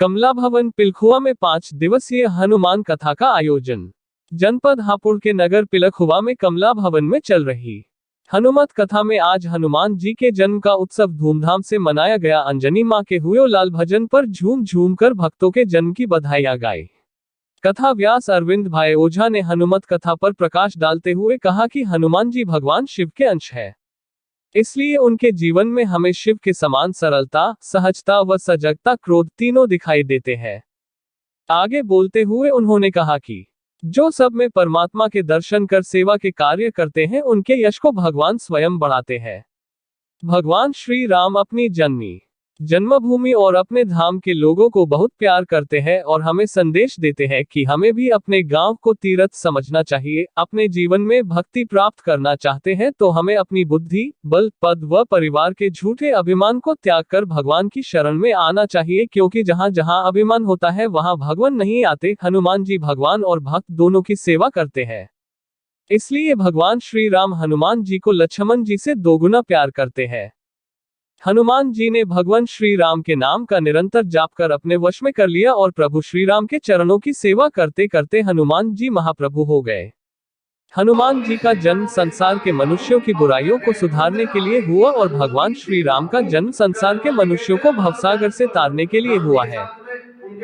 कमला भवन पिलखुआ में 5 दिवसीय हनुमान कथा का आयोजन। जनपद हापुड़ के नगर पिलखुआ में कमला भवन में चल रही हनुमत कथा में आज हनुमान जी के जन्म का उत्सव धूमधाम से मनाया गया। अंजनी मां के हुए लाल भजन पर झूम झूम कर भक्तों के जन्म की बधाइयां गाई। कथा व्यास अरविंद भाई ओझा ने हनुमत कथा पर प्रकाश डालते हुए कहा कि हनुमान जी भगवान शिव के अंश है, इसलिए उनके जीवन में हमें शिव के समान सरलता, सहजता व सजगता, क्रोध तीनों दिखाई देते हैं। आगे बोलते हुए उन्होंने कहा कि जो सब में परमात्मा के दर्शन कर सेवा के कार्य करते हैं, उनके यश को भगवान स्वयं बढ़ाते हैं। भगवान श्री राम अपनी जन्मभूमि और अपने धाम के लोगों को बहुत प्यार करते हैं और हमें संदेश देते हैं कि हमें भी अपने गांव को तीर्थ समझना चाहिए। अपने जीवन में भक्ति प्राप्त करना चाहते हैं तो हमें अपनी बुद्धि, बल, पद व परिवार के झूठे अभिमान को त्याग कर भगवान की शरण में आना चाहिए, क्योंकि जहां जहां अभिमान होता है वहां भगवान नहीं आते। हनुमान जी भगवान और भक्त दोनों की सेवा करते हैं, इसलिए भगवान श्री राम हनुमान जी को लक्ष्मण जी से दोगुना प्यार करते हैं। हनुमान जी ने भगवान श्री राम के नाम का निरंतर जाप कर अपने वश में कर लिया और प्रभु श्री राम के चरणों की सेवा करते करते हनुमान जी महाप्रभु हो गए। हनुमान जी का जन्म संसार के मनुष्यों की बुराइयों को सुधारने के लिए हुआ और भगवान श्री राम का जन्म संसार के मनुष्यों को भवसागर से तारने के लिए हुआ है,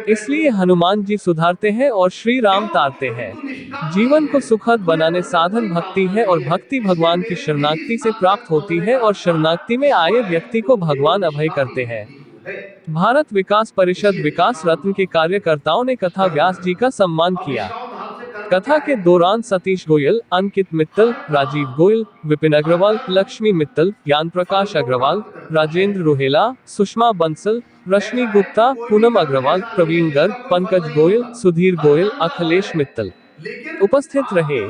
इसलिए हनुमान जी सुधारते हैं और श्री राम तारते हैं। जीवन को सुखद बनाने साधन भक्ति है और भक्ति भगवान की शरणागति से प्राप्त होती है और शरणागति में आए व्यक्ति को भगवान अभय करते हैं। भारत विकास परिषद विकास रत्न के कार्यकर्ताओं ने कथा व्यास जी का सम्मान किया। कथा के दौरान सतीश गोयल, अंकित मित्तल, राजीव गोयल, विपिन अग्रवाल, लक्ष्मी मित्तल, ज्ञान प्रकाश अग्रवाल, राजेंद्र रोहेला, सुषमा बंसल, रश्मि गुप्ता, पूनम अग्रवाल, प्रवीण गर्ग, पंकज गोयल, सुधीर गोयल, अखिलेश मित्तल उपस्थित रहे।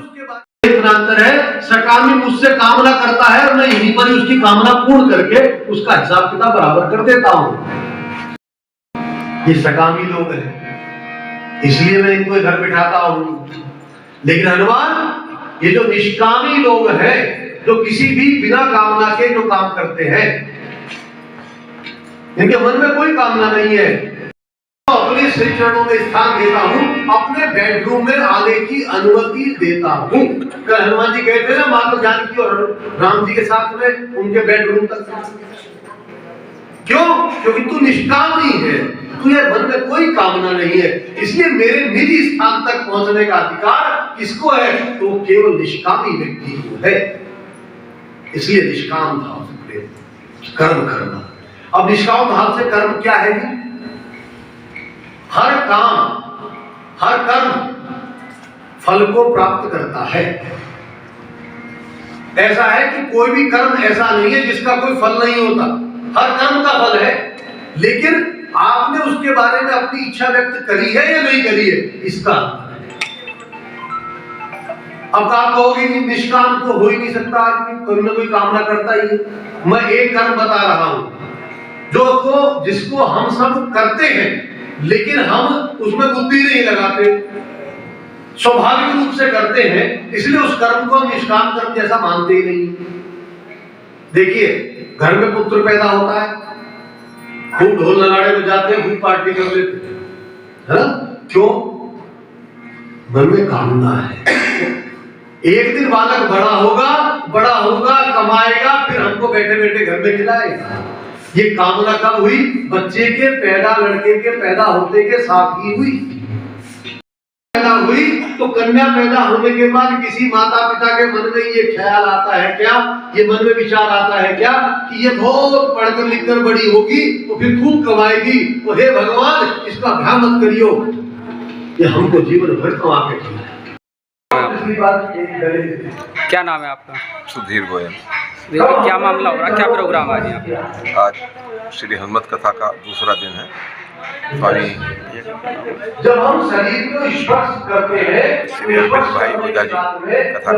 अंतर है, सकामी मुझसे कामना करता है और मैं यहीं पर उसकी कामना पूर्ण करके उसका हिसाब किताब बराबर कर देता हूँ। ये सकामी लोग हैं, इसलिए मैं इनको घर बिठाता हूँ। लेकिन हनुमान ये जो निष्कामी लोग हैं, जो किसी भी बिना कामना के जो काम करते हैं, इनके मन में कोई कामना नहीं है, तो अपने श्री चरणों में स्थान देता हूँ, अपने बेडरूम में आने की अनुमति देता हूँ। कल हनुमान जी गए थे ना माता जानकी और राम जी के साथ में उनके बेडरूम तक। क्यों? क्योंकि तू निष्कामी है, तुझे मन में कोई कामना नहीं है, इसलिए मेरे निजी स्थान तक पहुंचने का अधिकार किसको है? तो केवल निष्कामी व्यक्ति को है। इसलिए निष्काम भाव से कर्म करना। अब निष्काम भाव से कर्म क्या है? हर काम, हर कर्म फल को प्राप्त करता है। ऐसा है कि कोई भी कर्म ऐसा नहीं है जिसका कोई फल नहीं होता, हर कर्म का फल है, लेकिन आपने उसके बारे में अपनी इच्छा व्यक्त करी है या नहीं करी है, इसका अब आप कहोगे कि निष्काम तो हो ही नहीं सकता, आदमी कोई ना कोई कामना करता ही है। मैं एक कर्म बता रहा हूं जिसको हम सब करते हैं, लेकिन हम उसमें बुद्धि नहीं लगाते, स्वाभाविक रूप से करते हैं, इसलिए उस कर्म को निष्काम कर्म जैसा मानते ही नहीं। देखिए, घर में पुत्र पैदा होता है, खूब ढोल नगाड़े बजाते हैं, खूब पार्टी कर लेते हैं, क्यों? मन में कामना है। एक दिन बालक बड़ा होगा, कमाएगा, फिर हमको बैठे बैठे घर में खिलाएगा। ये कामना कब हुई? बच्चे के लड़के के पैदा होते के साथ ही हुई। पैदा हुई तो कन्या पैदा होने के बाद किसी माता पिता के मन में ये ख्याल आता है क्या, ये मन में विचार आता है क्या कि ये बहुत पढ़कर लिखकर बड़ी होगी तो फिर खूब कमाएगी, तो हे भगवान इसका भ्रम मत करियो, ये हमको जीवन भर कमा के खिलाए। क्या नाम है आपका? सुधीर गोयल। क्या मामला हो रहा है, क्या प्रोग्राम आज यहाँ पे? आज श्री हनुमत कथा का दूसरा दिन है। स्वामी जब हम शरीर को स्पर्श करते हैं, श्री अरविंद भाई ओझा जी कथा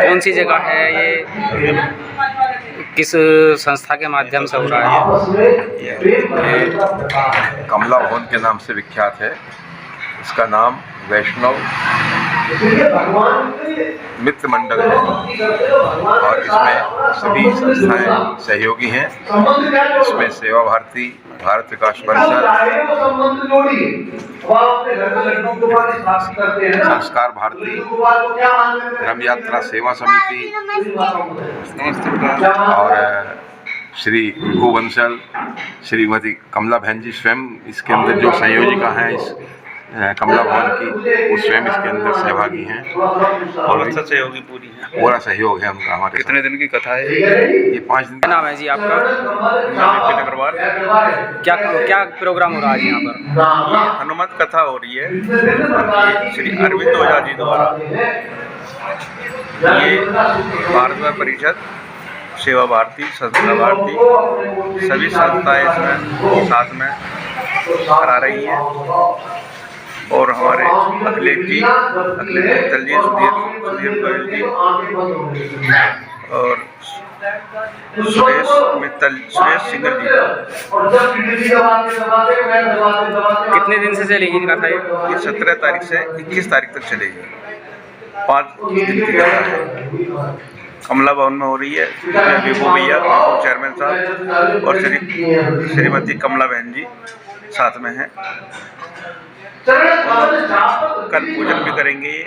कौन सी जगह है ये, किस संस्था के माध्यम से हो रहा है? ये कमला भवन के नाम से विख्यात है। इसका नाम वैष्णव मित्र मंडल है और इसमें सभी संस्थाएं सहयोगी हैं। इसमें सेवा भारती, भारत विकास परिषद, संस्कार भारती, धर्म यात्रा सेवा समिति और श्री रघु बंसल, श्रीमती कमला बहन जी स्वयं इसके अंदर जो संयोजिका हैं इस कमला भवन की, वो स्वयं इसके अंदर सहभागी हैं और अच्छा सहयोगी पूरी है। पूरा सहयोग है उनका हमारे। कितने दिन की कथा है ये 5 दिन। क्या नाम है जी आपका? विपिन अग्रवाल। क्या क्या प्रोग्राम हो रहा है यहाँ पर? हनुमत कथा हो रही है श्री अरविंद ओझा जी द्वारा। ये भारत विकास परिषद, सेवा भारती, संस्था भारती सभी संस्थाएं इसमें साथ में करा रही हैं और हमारे अखिलेश मित्तल जी, सुधीर गोयल जी और सुरेश सिंगर जी। कितने दिन से चलेगी कथा ये 17 तारीख से 21 तारीख तक चलेगी। 5 दिन की कथा है। कमला भवन में हो रही है। विभू भैया, चेयरमैन साहब और श्रीमती कमला बहन जी साथ में हैं। कल पूजन भी करेंगे ये।